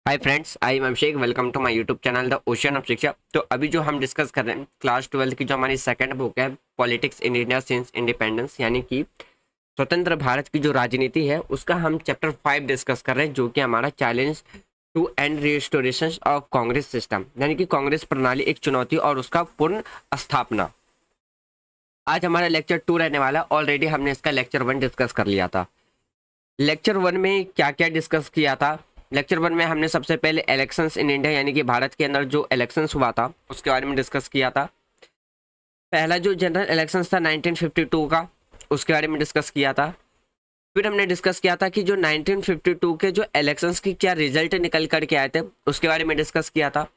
Hi friends, I am Abhishek. Welcome to my YouTube channel the ocean of Shiksha. तो अभी जो हम डिस्कस कर रहे हैं क्लास 12 की जो हमारी सेकंड बुक है politics in India since independence, यानी कि स्वतंत्र भारत की जो राजनीति है उसका हम चैप्टर 5 डिस्कस कर रहे हैं, जो कि हमारा challenge to and restoration of Congress system, यानी कि कांग्रेस प्रणाली एक चुनौती और उसका पूर्ण स्थापना। आज हमारा लेक्चर 2 रहने वाला। ऑलरेडी हमने इसका लेक्चर 1 डिस्कस कर लिया था। लेक्चर 1 में क्या क्या डिस्कस किया था? लेक्चर 1 में हमने सबसे पहले इलेक्शंस इन इंडिया, यानी कि भारत के अंदर जो इलेक्शंस हुआ था उसके बारे में डिस्कस किया था। पहला जो जनरल इलेक्शंस था 1952 का, उसके बारे में डिस्कस किया था। फिर हमने डिस्कस किया था कि जो 1952 के जो इलेक्शंस की क्या रिजल्ट निकल करके आए थे उसके बारे में डिस्कस किया था।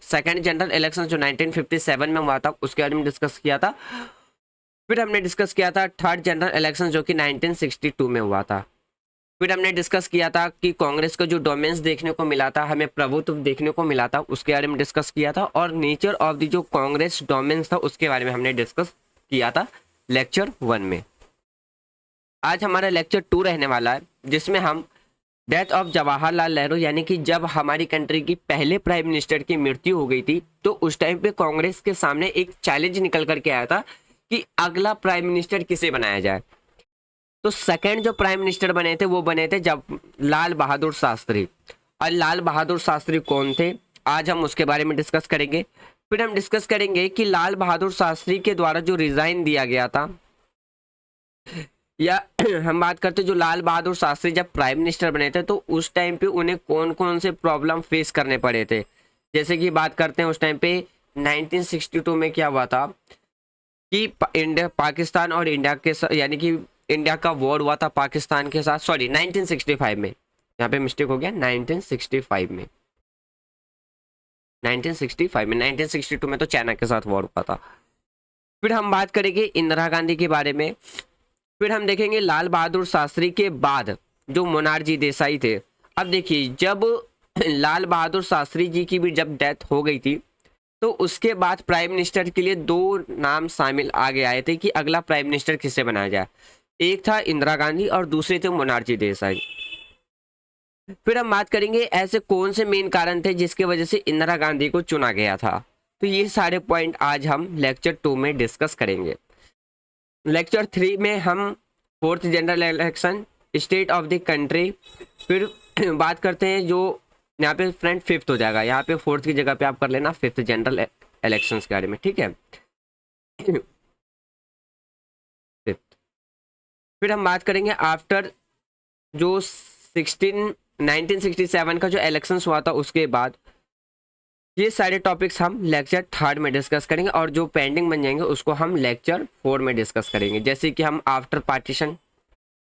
सेकेंड जनरल इलेक्शन जो 1957 में हुआ था उसके बारे में डिस्कस किया था। फिर हमने डिस्कस किया था थर्ड जनरल इलेक्शन जो कि 1962 में हुआ था। फिर हमने डिस्कस किया था कि कांग्रेस का जो डोमेन्स देखने को मिला था, हमें प्रभुत्व देखने को मिला था, उसके बारे में डिस्कस किया था। और नेचर ऑफ द जो कांग्रेस डोमेन्स था उसके बारे में हमने डिस्कस किया था लेक्चर 1 में। आज हमारा लेक्चर 2 रहने वाला है, जिसमें हम डेथ ऑफ जवाहरलाल नेहरू, यानी कि जब हमारी कंट्री की पहले प्राइम मिनिस्टर की मृत्यु हो गई थी तो उस टाइम पे कांग्रेस के सामने एक चैलेंज निकल करके आया था कि अगला प्राइम मिनिस्टर किसे बनाया जाए। तो सेकंड जो प्राइम मिनिस्टर बने थे वो बने थे जब लाल बहादुर शास्त्री। और लाल बहादुर शास्त्री कौन थे, आज हम उसके बारे में डिस्कस करेंगे। फिर हम डिस्कस करेंगे कि लाल बहादुर शास्त्री के द्वारा जो रिजाइन दिया गया था, या हम बात करते जो लाल बहादुर शास्त्री जब प्राइम मिनिस्टर बने थे तो उस टाइम पे उन्हें कौन कौन से प्रॉब्लम फेस करने पड़े थे। जैसे कि बात करते हैं उस टाइम पे 1962 में क्या हुआ था कि इंडिया पाकिस्तान और इंडिया के यानी कि इंडिया का वॉर हुआ था पाकिस्तान के साथ। सॉरी, 1965 में, यहाँ पे मिस्टेक हो गया, 1965 में। 1965 में, 1962 में तो चाइना के साथ वॉर हुआ था। फिर हम बात करेंगे इंदिरा गांधी के बारे में। फिर हम देखेंगे लाल बहादुर शास्त्री के बाद जो मोनार्जी देसाई थे। अब देखिए, जब लाल बहादुर शास्त्री जी की भी जब डेथ हो गई थी तो उसके बाद प्राइम मिनिस्टर के लिए दो नाम शामिल आगे आए थे कि अगला प्राइम मिनिस्टर किसे बनाया जाए। एक था इंदिरा गांधी और दूसरे थे मोनार्जी देसाई। फिर हम बात करेंगे ऐसे कौन से मेन कारण थे जिसकी वजह से इंदिरा गांधी को चुना गया था। तो ये सारे पॉइंट आज हम लेक्चर 2 में डिस्कस करेंगे। लेक्चर 3 में हम fourth general election, state of the country. फिर बात करते हैं जो यहाँ पे फ्रेंड फिफ्थ हो जाएगा, यहाँ पे फोर्थ की जगह पे आप कर लेना फिफ्थ जनरल इलेक्शंस के बारे में, ठीक है। फिफ्थ। फिर हम बात करेंगे आफ्टर जो 1967 का जो इलेक्शंस हुआ था उसके बाद। ये सारे टॉपिक्स हम लेक्चर 3 में डिस्कस करेंगे और जो पेंडिंग बन जाएंगे उसको हम लेक्चर 4 में डिस्कस करेंगे। जैसे कि हम आफ्टर पार्टीशन,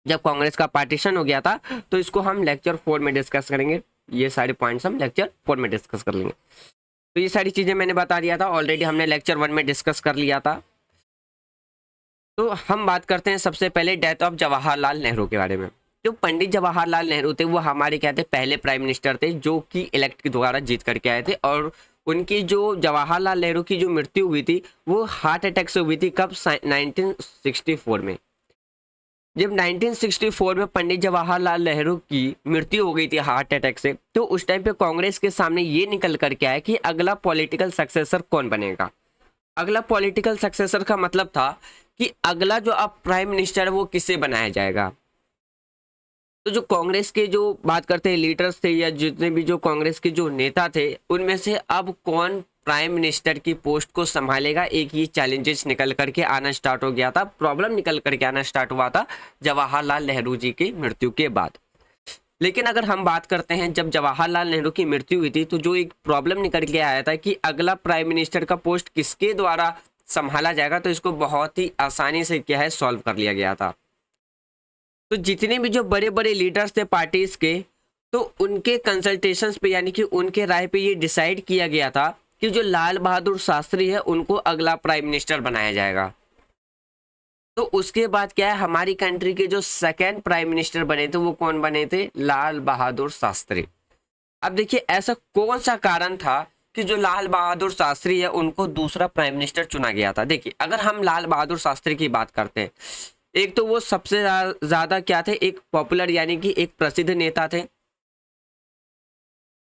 जब कांग्रेस का पार्टीशन हो गया था तो इसको हम लेक्चर 4 में डिस्कस करेंगे। ये सारे पॉइंट्स हम लेक्चर 4 में डिस्कस कर लेंगे। तो ये सारी चीज़ें मैंने बता दिया था, ऑलरेडी हमने लेक्चर 1 में डिस्कस कर लिया था। तो हम बात करते हैं सबसे पहले डेथ ऑफ जवाहरलाल नेहरू के बारे में। जो पंडित जवाहरलाल नेहरू थे वो हमारे क्या थे, पहले प्राइम मिनिस्टर थे जो कि इलेक्ट के द्वारा जीत करके आए थे। और उनकी जो जवाहरलाल नेहरू की जो मृत्यु हुई थी वो हार्ट अटैक से हुई थी। कब? 1964 में। जब 1964 में पंडित जवाहरलाल नेहरू की मृत्यु हो गई थी हार्ट अटैक से, तो उस टाइम पे कांग्रेस के सामने ये निकल करके आया कि अगला पॉलिटिकल सक्सेसर कौन बनेगा। अगला पॉलिटिकल सक्सेसर का मतलब था कि अगला जो अब प्राइम मिनिस्टर है वो किसे बनाया जाएगा। तो जो कांग्रेस के जो बात करते हैं लीडर्स थे या जितने भी जो कांग्रेस के जो नेता थे उनमें से अब कौन प्राइम मिनिस्टर की पोस्ट को संभालेगा, एक ये चैलेंजेस निकल करके आना स्टार्ट हो गया था, प्रॉब्लम निकल करके आना स्टार्ट हुआ था जवाहरलाल नेहरू जी की मृत्यु के बाद। लेकिन अगर हम बात करते हैं जब जवाहरलाल नेहरू की मृत्यु हुई थी तो जो एक प्रॉब्लम निकल के आया था कि अगला प्राइम मिनिस्टर का पोस्ट किसके द्वारा संभाला जाएगा, तो इसको बहुत ही आसानी से क्या है सॉल्व कर लिया गया था। तो जितने भी जो बड़े बड़े लीडर्स थे पार्टीज के, तो उनके कंसल्टेशंस पे यानी कि उनके राय पे ये डिसाइड किया गया था कि जो लाल बहादुर शास्त्री है उनको अगला प्राइम मिनिस्टर बनाया जाएगा। तो उसके बाद क्या है, हमारी कंट्री के जो सेकंड प्राइम मिनिस्टर बने थे वो कौन बने थे? लाल बहादुर शास्त्री। अब देखिए ऐसा कौन सा कारण था कि जो लाल बहादुर शास्त्री है उनको दूसरा प्राइम मिनिस्टर चुना गया था। देखिए अगर हम लाल बहादुर शास्त्री की बात करते हैं, एक तो वो सबसे ज्यादा क्या थे, एक पॉपुलर यानी कि एक प्रसिद्ध नेता थे।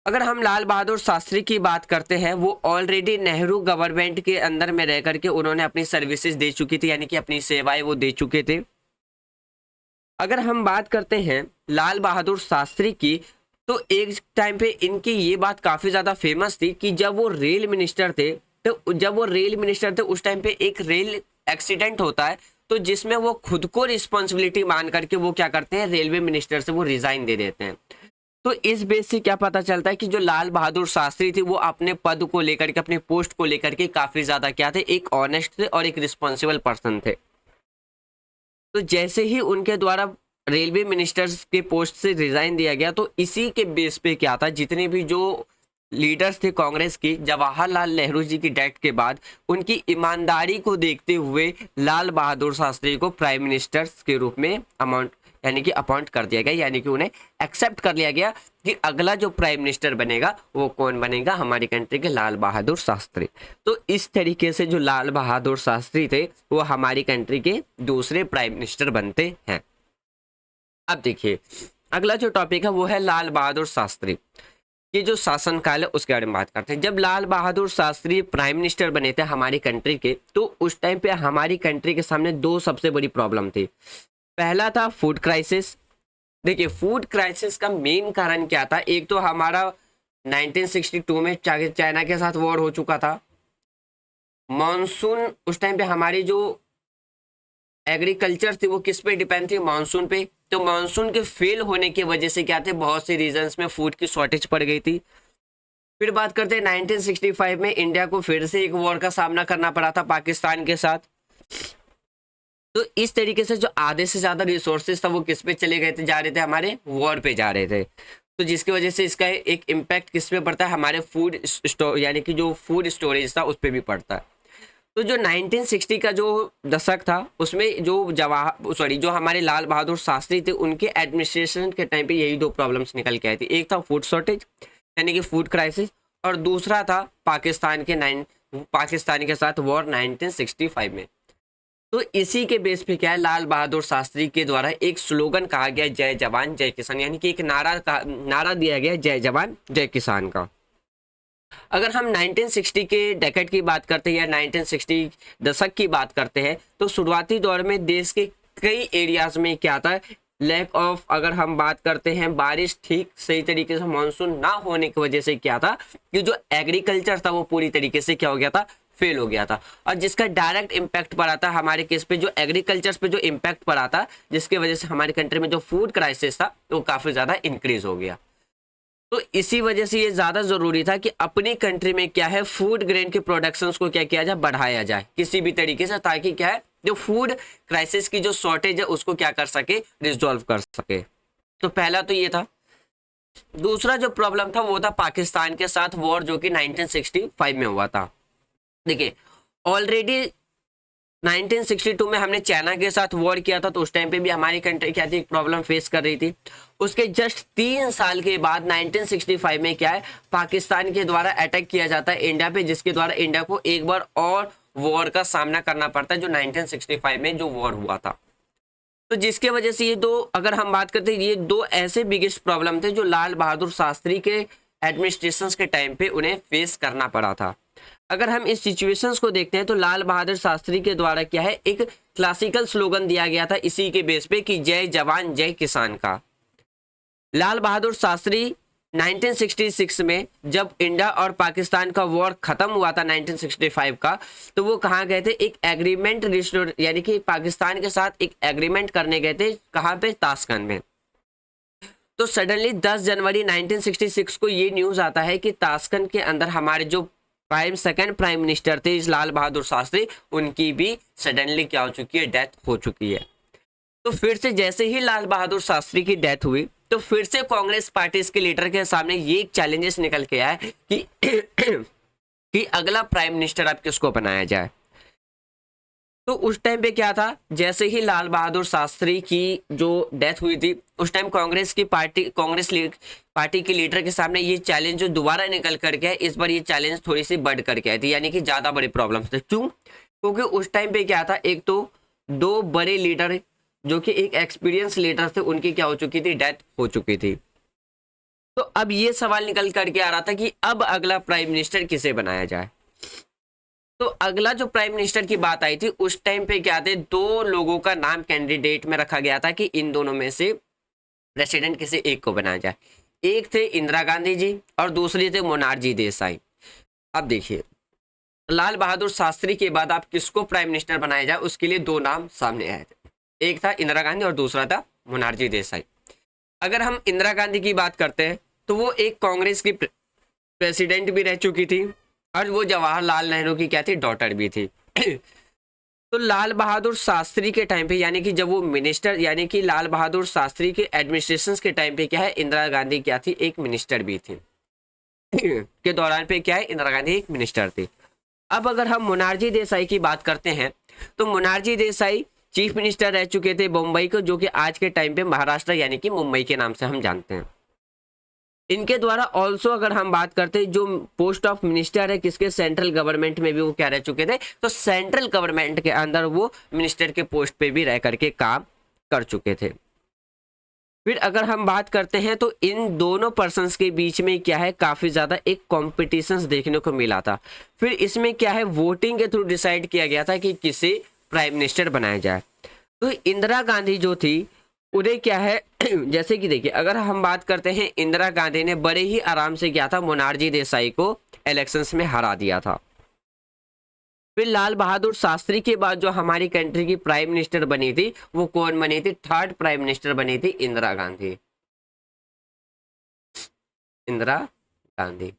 अगर हम लाल बहादुर शास्त्री की बात करते हैं, वो ऑलरेडी नेहरू गवर्नमेंट के अंदर में रह करके उन्होंने अपनी सर्विसेज दे चुकी थी, यानी कि अपनी सेवाएं वो दे चुके थे। अगर हम बात करते हैं लाल बहादुर शास्त्री की, तो एक टाइम पे इनकी ये बात काफ़ी ज़्यादा फेमस थी कि जब वो रेल मिनिस्टर थे, तो जब वो रेल मिनिस्टर थे उस टाइम पे एक रेल एक्सीडेंट होता है, तो जिसमें वो खुद को रिस्पॉन्सिबिलिटी मान करके वो क्या करते हैं, रेलवे मिनिस्टर से वो रिजाइन दे देते हैं। तो इस बेस से क्या पता चलता है कि जो लाल बहादुर शास्त्री थे वो अपने पद को लेकर के, अपने पोस्ट को लेकर के काफ़ी ज़्यादा क्या थे, एक ऑनेस्ट थे और एक रिस्पॉन्सिबल पर्सन थे। तो जैसे ही उनके द्वारा रेलवे मिनिस्टर्स के पोस्ट से रिजाइन दिया गया, तो इसी के बेस पे क्या था, जितने भी जो लीडर्स थे कांग्रेस की, जवाहरलाल नेहरू जी की डेथ के बाद उनकी ईमानदारी को देखते हुए लाल बहादुर शास्त्री को प्राइम मिनिस्टर्स के रूप में अपॉइंट कर दिया गया, यानी कि उन्हें एक्सेप्ट कर लिया गया कि अगला जो प्राइम मिनिस्टर बनेगा वो कौन बनेगा, हमारी कंट्री के लाल बहादुर शास्त्री। तो इस तरीके से जो लाल बहादुर शास्त्री थे वो हमारी कंट्री के दूसरे प्राइम मिनिस्टर बनते हैं। अब देखिए अगला जो टॉपिक है वो है लाल बहादुर शास्त्री ये जो शासनकाल है उसके बारे में बात करते हैं। जब लाल बहादुर शास्त्री प्राइम मिनिस्टर बने थे हमारी कंट्री के, तो उस टाइम पे हमारी कंट्री के सामने दो सबसे बड़ी प्रॉब्लम थी। पहला था फूड क्राइसिस। देखिए फूड क्राइसिस का मेन कारण क्या था, एक तो हमारा 1962 में चाइना के साथ वॉर हो चुका था। मानसून उस टाइम पे हमारी जो एग्रीकल्चर थी वो किस पे डिपेंड थी, मानसून पे। तो मानसून के फेल होने की वजह से क्या थे, बहुत से रीजन्स में फूड की शॉर्टेज पड़ गई थी। फिर बात करते हैं 1965 में इंडिया को फिर से एक वॉर का सामना करना पड़ा था पाकिस्तान के साथ। तो इस तरीके से जो आधे से ज्यादा रिसोर्सेज था वो किस पे चले गए थे, जा रहे थे हमारे वॉर पे जा रहे थे। तो जिसकी वजह से इसका एक इम्पैक्ट किस पे पड़ता है, हमारे फूड स्टोर यानी कि जो फूड स्टोरेज था उस पर भी पड़ता है। तो जो 1960 का जो दशक था उसमें जो हमारे लाल बहादुर शास्त्री थे उनके एडमिनिस्ट्रेशन के टाइम पे यही दो प्रॉब्लम्स निकल के आई थी। एक था फूड शॉर्टेज यानी कि फूड क्राइसिस, और दूसरा था पाकिस्तान के साथ वॉर 1965 में। तो इसी के बेस पे क्या है, लाल बहादुर शास्त्री के द्वारा एक स्लोगन कहा गया जय जवान जय किसान, यानी कि एक नारा दिया गया जय जवान जय किसान का। अगर हम 1960 के डेकेड की बात करते हैं या 1960 दशक की बात करते हैं, तो शुरुआती दौर में देश के कई एरियाज में क्या था, लैक ऑफ, अगर हम बात करते हैं बारिश ठीक सही तरीके से मानसून ना होने की वजह से क्या था कि जो एग्रीकल्चर था वो पूरी तरीके से क्या हो गया था, फेल हो गया था। और जिसका डायरेक्ट इम्पैक्ट पड़ा था हमारे केस पे, जो एग्रीकल्चर पे जो इम्पैक्ट पड़ा था, जिसकी वजह से हमारी कंट्री में जो फूड क्राइसिस था वो काफी ज्यादा इंक्रीज हो गया। तो इसी वजह से ये ज़्यादा ज़रूरी था कि अपनी कंट्री में क्या है, फूड ग्रेन के प्रोडक्शंस को क्या किया जाए, बढ़ाया जाए किसी भी तरीके से, ताकि क्या है जो फूड क्राइसिस की जो शॉर्टेज है उसको क्या कर सके, रिजॉल्व कर सके। तो पहला तो ये था। दूसरा जो प्रॉब्लम था वो था पाकिस्तान के साथ वॉर, जो कि 1965 में हुआ था। देखिए ऑलरेडी 1962 में हमने चाइना के साथ वॉर किया था, तो उस टाइम पे भी हमारी कंट्री क्या थी, प्रॉब्लम फेस कर रही थी। उसके जस्ट 3 साल के बाद 1965 में क्या है, पाकिस्तान के द्वारा अटैक किया जाता है इंडिया पे, जिसके द्वारा इंडिया को एक बार और वॉर का सामना करना पड़ता है, जो 1965 में जो वॉर हुआ था। तो जिसके वजह से ये दो, अगर हम बात करते हैं, ये दो ऐसे बिगेस्ट प्रॉब्लम थे जो लाल बहादुर शास्त्री के एडमिनिस्ट्रेशन के टाइम पे उन्हें फेस करना पड़ा था। अगर हम इस सिचुएशंस को देखते हैं तो लाल बहादुर शास्त्री के द्वारा क्या है, एक क्लासिकल स्लोगन दिया गया था इसी के बेस पे कि जय जवान जय किसान का। लाल बहादुर शास्त्री 1966 में जब इंडिया और पाकिस्तान का वॉर खत्म हुआ था 1965 का, तो वो कहाँ गए थे, एक एग्रीमेंट रिस्टोर यानी कि पाकिस्तान के साथ एक एग्रीमेंट करने गए थे, कहाँ पे, ताशकंद में। तो सडनली 10 जनवरी 1966 को ये न्यूज आता है कि ताशकंद के अंदर हमारे जो सेकंड प्राइम मिनिस्टर थे इस लाल बहादुर शास्त्री, उनकी भी सडनली क्या हो चुकी है, डेथ हो चुकी है। तो फिर से जैसे ही लाल बहादुर शास्त्री की डेथ हुई, तो फिर से कांग्रेस पार्टी के लीडर के सामने ये एक चैलेंजेस निकल के आया कि कि अगला प्राइम मिनिस्टर अब किसको बनाया जाए। तो उस टाइम पे क्या था, जैसे ही लाल बहादुर शास्त्री की जो डेथ हुई थी, उस टाइम कांग्रेस पार्टी के लीडर के सामने ये चैलेंज जो दोबारा निकल करके है, इस बार ये चैलेंज थोड़ी सी बढ़ करके आई थी, यानी कि ज़्यादा बड़े प्रॉब्लम्स थे। क्यों? क्योंकि उस टाइम पे क्या था, एक तो दो बड़े लीडर जो कि एक एक्सपीरियंस लीडर थे, उनकी क्या हो चुकी थी, डेथ हो चुकी थी। तो अब ये सवाल निकल करके आ रहा था कि अब अगला प्राइम मिनिस्टर किसे बनाया जाए। तो अगला जो प्राइम मिनिस्टर की बात आई थी उस टाइम पे क्या थे, दो लोगों का नाम कैंडिडेट में रखा गया था कि इन दोनों में से प्रेसिडेंट किसी एक को बनाया जाए। एक थे इंदिरा गांधी जी और दूसरी थे मोनार्जी देसाई। अब देखिए, लाल बहादुर शास्त्री के बाद आप किसको प्राइम मिनिस्टर बनाया जाए उसके लिए दो नाम सामने आए थे, एक था इंदिरा गांधी और दूसरा था मोनार्जी देसाई। अगर हम इंदिरा गांधी की बात करते हैं तो वो एक कांग्रेस की प्रेसिडेंट भी रह चुकी थी और वो जवाहरलाल नेहरू की क्या थी, डॉटर भी थी। तो लाल बहादुर शास्त्री के टाइम पे यानी कि जब वो मिनिस्टर यानी कि लाल बहादुर शास्त्री के एडमिनिस्ट्रेशन के टाइम पे क्या है, इंदिरा गांधी क्या थी, एक मिनिस्टर भी थी। के दौरान पे क्या है, इंदिरा गांधी एक मिनिस्टर थी। अब अगर हम मोनार्जी देसाई की बात करते हैं तो मोनार्जी देसाई चीफ मिनिस्टर रह चुके थे बम्बई को, जो कि आज के टाइम पे महाराष्ट्र यानी कि मुंबई के नाम से हम जानते हैं। इनके द्वारा ऑल्सो अगर हम बात करते हैं जो पोस्ट ऑफ मिनिस्टर है किसके, सेंट्रल गवर्नमेंट में भी वो क्या रह चुके थे, तो सेंट्रल गवर्नमेंट के अंदर वो मिनिस्टर के पोस्ट पे भी रह करके काम कर चुके थे। फिर अगर हम बात करते हैं तो इन दोनों पर्सन्स के बीच में क्या है, काफी ज्यादा एक कॉम्पिटिशन देखने को मिला था। फिर इसमें क्या है, वोटिंग के थ्रू डिसाइड किया गया था कि किसे प्राइम मिनिस्टर बनाया जाए। तो इंदिरा गांधी जो थी उन्हें क्या है जैसे कि देखिए, अगर हम बात करते हैं इंदिरा गांधी ने बड़े ही आराम से क्या था, मोनार्जी देसाई को इलेक्शंस में हरा दिया था। फिर लाल बहादुर शास्त्री के बाद जो हमारी कंट्री की प्राइम मिनिस्टर बनी थी वो कौन बनी थी, थर्ड प्राइम मिनिस्टर बनी थी इंदिरा गांधी। इंदिरा गांधी।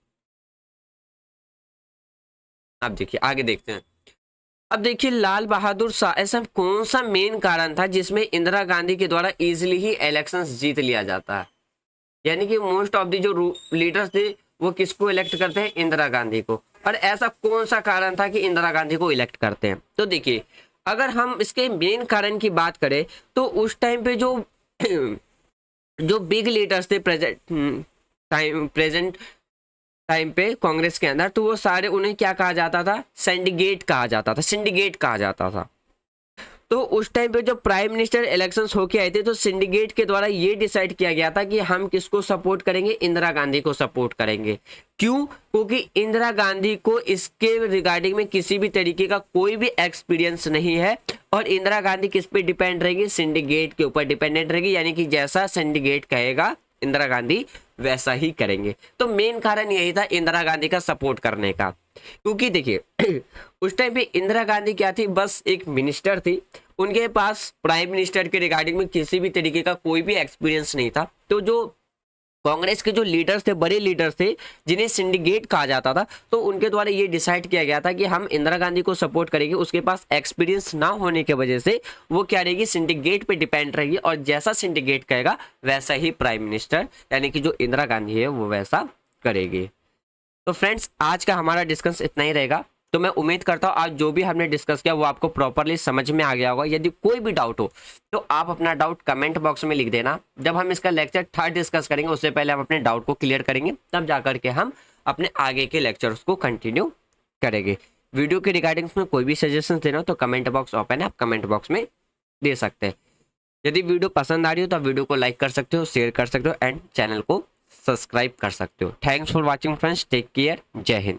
अब देखिए आगे देखते हैं। अब देखिए लाल बहादुर ऐसा कौन सा मेन कारण था जिसमें इंदिरा गांधी के द्वारा इजीली ही इलेक्शंस जीत लिया जाता है, यानी कि मोस्ट ऑफ दी जो लीडर्स थे वो किसको इलेक्ट करते हैं, इंदिरा गांधी को। और ऐसा कौन सा कारण था कि इंदिरा गांधी को इलेक्ट करते हैं, तो देखिए अगर हम इसके मेन कारण की बात करें तो उस टाइम पे जो जो बिग लीडर्स थे प्रेजेंट टाइम पे कांग्रेस के अंदर, तो वो सारे उन्हें क्या कहा जाता था, सिंडिकेट कहा जाता था, सिंडिकेट कहा जाता था। तो उस टाइम पे जो प्राइम मिनिस्टर इलेक्शंस होके आए थे तो सिंडिकेट के द्वारा ये डिसाइड किया गया था कि हम किसको सपोर्ट करेंगे, इंदिरा गांधी को सपोर्ट करेंगे। क्यों, क्योंकि इंदिरा गांधी को इसके रिगार्डिंग में किसी भी तरीके का कोई भी एक्सपीरियंस नहीं है और इंदिरा गांधी किस पे डिपेंड रहेगी, सिंडिकेट के ऊपर डिपेंडेंट रहेगी, यानी कि जैसा सिंडिकेट कहेगा इंदिरा गांधी वैसा ही करेंगे। तो मेन कारण यही था इंदिरा गांधी का सपोर्ट करने का, क्योंकि देखिए उस टाइम पे इंदिरा गांधी क्या थी, बस एक मिनिस्टर थी, उनके पास प्राइम मिनिस्टर के रिगार्डिंग में किसी भी तरीके का कोई भी एक्सपीरियंस नहीं था। तो जो कांग्रेस के जो लीडर्स थे, बड़े लीडर्स थे जिन्हें सिंडिकेट कहा जाता था, तो उनके द्वारा ये डिसाइड किया गया था कि हम इंदिरा गांधी को सपोर्ट करेंगे। उसके पास एक्सपीरियंस ना होने की वजह से वो क्या रहेगी, सिंडिकेट पे डिपेंड रहेगी और जैसा सिंडिकेट कहेगा वैसा ही प्राइम मिनिस्टर यानी कि जो इंदिरा गांधी है वो वैसा करेगी। तो फ्रेंड्स आज का हमारा डिस्कस इतना ही रहेगा। तो मैं उम्मीद करता हूँ आज जो भी हमने डिस्कस किया वो आपको प्रॉपरली समझ में आ गया होगा। यदि कोई भी डाउट हो तो आप अपना डाउट कमेंट बॉक्स में लिख देना। जब हम इसका लेक्चर थर्ड डिस्कस करेंगे उससे पहले हम अपने डाउट को क्लियर करेंगे, तब जाकर के हम अपने आगे के लेक्चर्स को कंटिन्यू करेंगे। वीडियो के रिगार्डिंग में कोई भी सजेशन देना हो तो कमेंट बॉक्स ओपन है, आप कमेंट बॉक्स में दे सकते हैं। यदि वीडियो पसंद आ रही हो तो वीडियो को लाइक कर सकते हो, शेयर कर सकते हो एंड चैनल को सब्सक्राइब कर सकते हो। Thanks for watching friends, take care, जय हिंद।